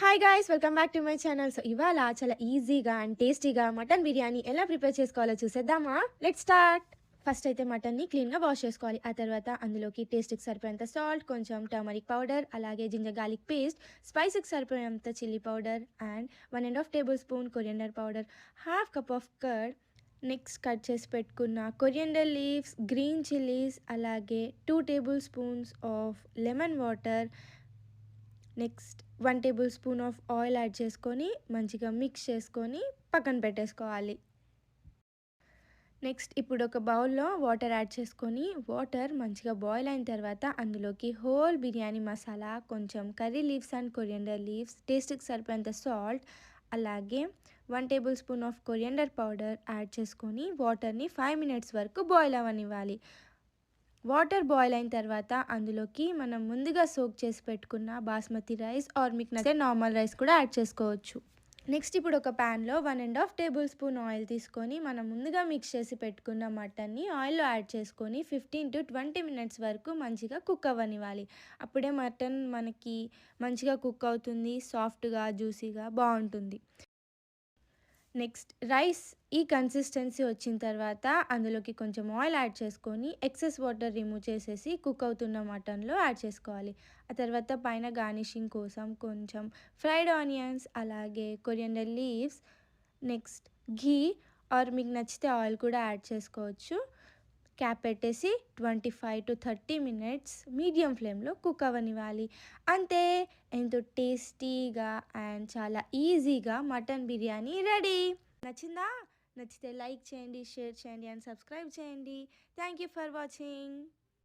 Hi guys welcome back to my channel. So ఇవాళ చాలా ఈజీగా అండ్ టేస్టీగా మటన్ బిర్యానీ ఎలా ప్రిపేర్ చేసుకోవాలో చూసేద్దామా? Let's start. ఫస్ట్ అయితే మటన్ని క్లీన్గా వాష్ చేసుకోవాలి. ఆ తర్వాత అందులోకి టేస్ట్కి సరిపోయేంత సాల్ట్, కొంచెం టర్మరిక్ పౌడర్, అలాగే జింజర్ గార్లిక్ పేస్ట్, స్పైసీకి సరిపోయేంత chilli powder and 1.5 table spoon coriander powder, half cup of curd, next cut చేసి పెట్టుకున్న కొరియండర్ లీవ్స్, గ్రీన్ చిల్లీస్, అలాగే 2 table spoons of lemon water, next 1 table spoon of oil add చేసుకొని మంచిగా mix చేసుకొని పక్కన పెట్టేసుకోవాలి. Next ఇప్పుడు ఒక బౌల్లో వాటర్ యాడ్ చేసుకొని వాటర్ మంచిగా బాయిల్ అయిన తర్వాత అందులోకి హోల్ బిర్యానీ మసాలా, కొంచెం curry leaves and coriander leaves, టేస్ట్కి సరిపోయేంత సాల్ట్, అలాగే 1 table spoon of coriander powder add చేసుకొని వాటర్ని 5 మినిట్స్ వరకు బాయిల్ అవ్వనివ్వాలి. వాటర్ బాయిల్ అయిన తర్వాత అందులోకి మనం ముందుగా సోక్ చేసి పెట్టుకున్న బాస్మతి రైస్ ఆర్ మీకు నచ్చితే నార్మల్ రైస్ కూడా యాడ్ చేసుకోవచ్చు. నెక్స్ట్ ఇప్పుడు ఒక ప్యాన్లో 1.5 టేబుల్ స్పూన్ ఆయిల్ తీసుకొని మనం ముందుగా మిక్స్ చేసి పెట్టుకున్న మటన్ని ఆయిల్లో యాడ్ చేసుకొని 15 to 20 మినిట్స్ వరకు మంచిగా కుక్ అవ్వనివ్వాలి. అప్పుడే మటన్ మనకి మంచిగా కుక్ అవుతుంది, సాఫ్ట్గా జ్యూసీగా బాగుంటుంది. నెక్స్ట్ రైస్ ఈ కన్సిస్టెన్సీ వచ్చిన తర్వాత అందులోకి కొంచెం ఆయిల్ యాడ్ చేసుకొని ఎక్సెస్ వాటర్ రిమూవ్ చేసేసి కుక్ అవుతున్న మటన్లో యాడ్ చేసుకోవాలి. ఆ తర్వాత పైన గార్నిషింగ్ కోసం కొంచెం ఫ్రైడ్ ఆనియన్స్, అలాగే coriander leaves, next ghee or మీకు నచ్చితే ఆయిల్ కూడా యాడ్ చేసుకోవచ్చు. క్యాప్ పెట్టేసి 25 to 30 మినిట్స్ మీడియం ఫ్లేమ్లో కుక్ అవ్వనివ్వాలి. అంతే, ఎంతో టేస్టీగా అండ్ చాలా ఈజీగా మటన్ బిర్యానీ రెడీ. నచ్చిందా? నచ్చితే లైక్ చేయండి, షేర్ చేయండి అండ్ సబ్స్క్రైబ్ చేయండి. Thank you for watching.